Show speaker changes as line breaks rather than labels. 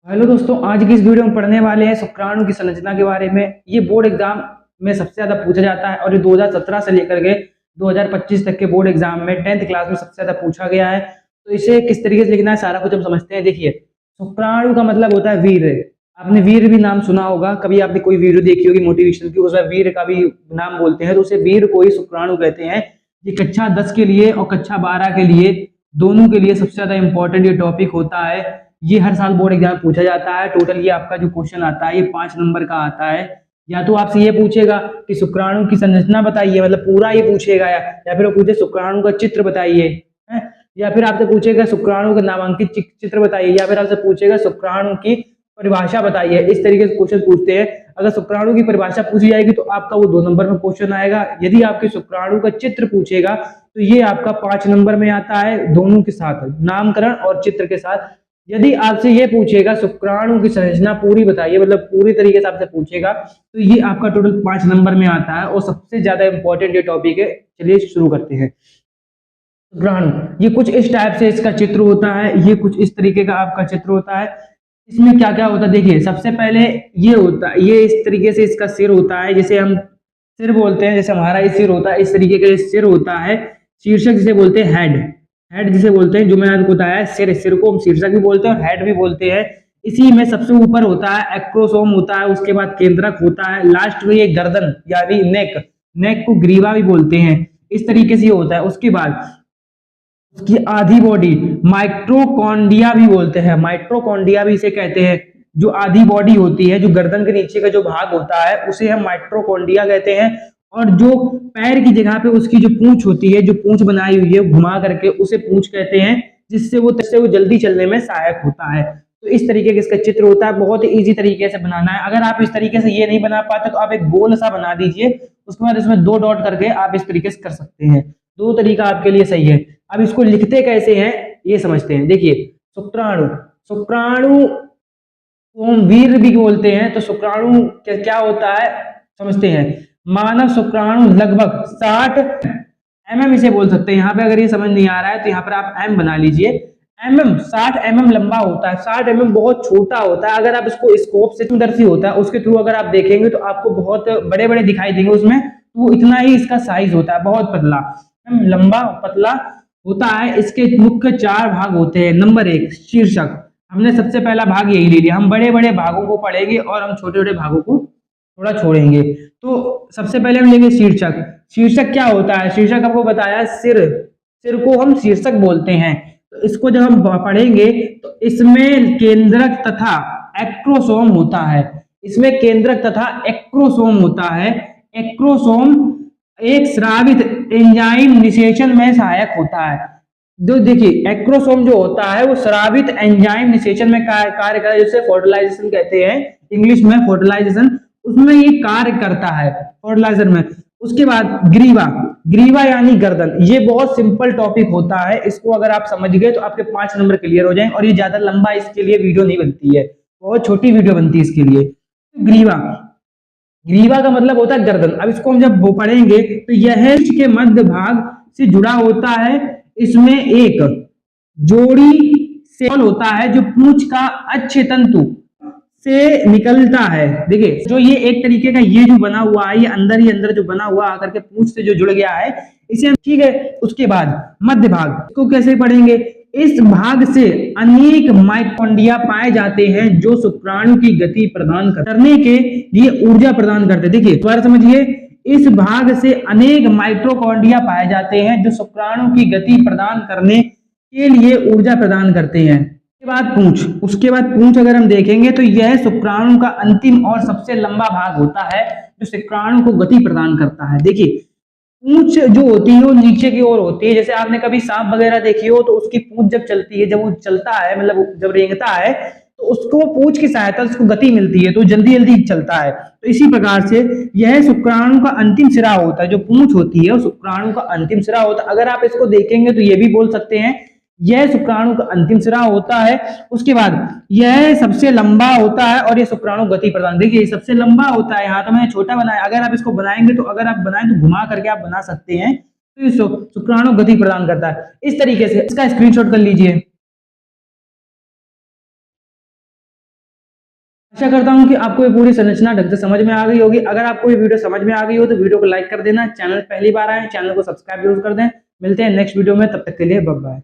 Hello दोस्तों, आज की इस वीडियो में पढ़ने वाले हैं शुक्राणु की संरचना के बारे में। ये बोर्ड एग्जाम में सबसे ज्यादा पूछा जाता है और ये 2017 से लेकर के 2025 तक के बोर्ड एग्जाम में 10th क्लास में सबसे ज्यादा पूछा गया है। तो इसे किस तरीके से लिखना है सारा कुछ हम समझते हैं। देखिए, शुक्राणु का मतलब होता है वीर। आपने वीर भी नाम सुना होगा, कभी आपने कोई वीडियो देखी होगी मोटिवेशन की, उसमें वीर का भी नाम बोलते हैं, तो उसे वीर को ही शुक्राणु कहते हैं। ये कक्षा 10 के लिए और कक्षा 12 के लिए दोनों के लिए सबसे ज्यादा इंपॉर्टेंट ये टॉपिक होता है। ये हर साल बोर्ड एग्जाम पूछा जाता है। टोटल ये आपका जो क्वेश्चन आता है ये 5 नंबर का आता है। या तो आपसे ये पूछेगा कि शुक्राणु की संरचना बताइए, मतलब पूरा ये पूछेगा, या फिर वो पूछे शुक्राणु का चित्र बताइए, है? या फिर आपसे पूछेगा शुक्राणु का नामांकित चित्र बताइए, या फिर आपसे पूछेगा शुक्राणु की परिभाषा बताइए। इस तरीके से क्वेश्चन पूछते हैं। अगर शुक्राणु की परिभाषा पूछी जाएगी तो आपका वो 2 नंबर में क्वेश्चन आएगा। यदि आपके शुक्राणु का चित्र पूछेगा तो ये आपका 5 नंबर में आता है, दोनों के साथ, नामकरण और चित्र के साथ। यदि आपसे ये पूछेगा शुक्राणु की संरचना पूरी बताइए, मतलब पूरी तरीके से आपसे पूछेगा, तो ये आपका टोटल 5 नंबर में आता है और सबसे ज्यादा इंपॉर्टेंट ये टॉपिक है। चलिए शुरू करते हैं। शुक्राणु ये कुछ इस टाइप से इसका चित्र होता है, ये कुछ इस तरीके का आपका चित्र होता है। इसमें क्या क्या होता है देखिए, सबसे पहले ये होता है, ये इस तरीके से इसका सिर होता है, जैसे हम सिर बोलते हैं, जैसे हमारा ये सिर होता है, इस तरीके का सिर होता है। शीर्षक जिसे बोलते हैं हेड, हेड जिसे बोलते हैं, जो मैंने आपको बताया सिर, सिर को हम शीर्षक भी बोलते हैं और हेड भी बोलते हैं। इसी में सबसे ऊपर होता है एक्रोसोम होता है, उसके बाद केंद्रक होता है, लास्ट में ये गर्दन यानी नेक, नेक को ग्रीवा भी बोलते हैं। इस तरीके से ये होता है। उसके बाद उसकी आधी बॉडी माइट्रोकॉन्डिया भी बोलते हैं, माइट्रोकॉन्डिया भी इसे कहते हैं। जो आधी बॉडी होती है, जो गर्दन के नीचे का जो भाग होता है, उसे हम माइट्रोकॉन्डिया कहते हैं। और जो पैर की जगह पे उसकी जो पूंछ होती है, जो पूंछ बनाई हुई है घुमा करके, उसे पूंछ कहते हैं, जिससे वो जल्दी चलने में सहायक होता है। तो इस तरीके का इसका चित्र होता है। बहुत ही इजी तरीके से बनाना है। अगर आप इस तरीके से ये नहीं बना पाते तो आप एक गोल सा बना दीजिए, उसके बाद इसमें 2 डॉट करके आप इस तरीके से कर सकते हैं। 2 तरीका आपके लिए सही है। अब इसको लिखते कैसे हैं ये समझते हैं। देखिए, शुक्राणु, शुक्राणु को हम वीर भी बोलते हैं। तो शुक्राणु क्या होता है समझते हैं। मानव शुक्राणु लगभग 60 mm इसे बोल सकते हैं। यहाँ पे अगर ये समझ नहीं आ रहा है तो यहाँ पर आप m बना लीजिए। mm 60 mm लंबा होता है। 60 mm बहुत छोटा होता है। अगर आप इसको स्कोप से दूरदर्शी होता है उसके थ्रू अगर आप देखेंगे तो आपको बहुत बड़े बड़े दिखाई देंगे उसमें, तो इतना ही इसका साइज होता है, बहुत पतला, लंबा पतला होता है। इसके मुख्य 4 भाग होते हैं। नंबर 1 शीर्षक, हमने सबसे पहला भाग यही ले लिया। हम बड़े बड़े भागों को पढ़ेंगे और हम छोटे छोटे भागों को थोड़ा छोड़ेंगे। तो सबसे पहले हम लेंगे शीर्षक। शीर्षक क्या होता है? शीर्षक आपको बताया सिर, सिर को हम शीर्षक बोलते हैं। तो इसको जब हम पढ़ेंगे तो इसमें केंद्रक तथा एक्रोसोम होता है। इसमें केंद्रक तथा एक्रोसोम होता है। एक्रोसोम एक स्रावित एंजाइम निषेचन में सहायक होता है। जो देखिए एक्रोसोम जो होता है वो स्रावित एंजाइम निषेचन में कार्य करता है, जिसे फर्टिलाइजेशन कहते हैं इंग्लिश में, फर्टिलाइजेशन, उसमें ये कार्य करता है फर्टिलाइजर में। उसके बाद ग्रीवा, ग्रीवा यानी गर्दन। ये बहुत सिंपल टॉपिक होता है, इसको अगर आप समझ गए तो आपके 5 नंबर क्लियर हो जाएंगे। और ये ज्यादा लंबा इसके लिए वीडियो नहीं बनती है, बहुत छोटी वीडियो बनती है इसके लिए। ग्रीवा, ग्रीवा का मतलब होता है गर्दन। अब इसको हम जब पढ़ेंगे तो यह के मध्य भाग से जुड़ा होता है। इसमें एक जोड़ी सेल होता है जो पूंछ का अच्छे तंतु से निकलता है। देखिए, जो ये एक तरीके का ये जो बना हुआ है, ये अंदर ही अंदर जो बना हुआ आकर के पूंछ से जो जुड़ गया है, इसे हम, ठीक है। उसके बाद मध्य भाग, इसको कैसे पढ़ेंगे? इस भाग से अनेक माइटोकॉन्ड्रिया पाए जाते हैं जो शुक्राणु की गति प्रदान करने के लिए ऊर्जा प्रदान करते हैं। देखिए दोबारा समझिए, इस भाग से अनेक माइटोकॉन्ड्रिया पाए जाते हैं जो शुक्राणु की गति प्रदान करने के लिए ऊर्जा प्रदान करते हैं। उसके बाद पूंछ, उसके बाद पूंछ अगर हम देखेंगे तो यह शुक्राणु का अंतिम और सबसे लंबा भाग होता है जो शुक्राणु को गति प्रदान करता है। देखिए, पूंछ जो होती है वो नीचे की ओर होती है। जैसे आपने कभी सांप वगैरह देखी हो तो उसकी पूंछ जब चलती है, जब वो चलता है, मतलब जब रेंगता है, तो उसको पूंछ की सहायता से उसको गति मिलती है, तो जल्दी जल्दी चलता है। तो इसी प्रकार से यह शुक्राणु का अंतिम सिरा होता है। जो पूंछ होती है वो शुक्राणु का अंतिम सिरा होता है। अगर आप इसको देखेंगे तो ये भी बोल सकते हैं यह शुक्राणु का अंतिम सिरा होता है। उसके बाद यह सबसे लंबा होता है और यह शुक्राणु गति प्रदान, देखिए सबसे लंबा होता है। यहाँ तो मैंने छोटा बनाया, अगर आप इसको बनाएंगे तो, अगर आप बनाएं तो घुमा करके आप बना सकते हैं। तो शुक्राणु गति प्रदान करता है। इस तरीके से इसका स्क्रीनशॉट कर लीजिए। आशा करता हूं कि आपको ये पूरी संरचना ढंग से समझ में आ गई होगी। अगर आपको ये वीडियो समझ में आ गई हो तो वीडियो को लाइक कर देना, चैनल पहली बार आए चैनल को सब्सक्राइब जरूर कर दें। मिलते हैं नेक्स्ट वीडियो में, तब तक के लिए बाय बाय।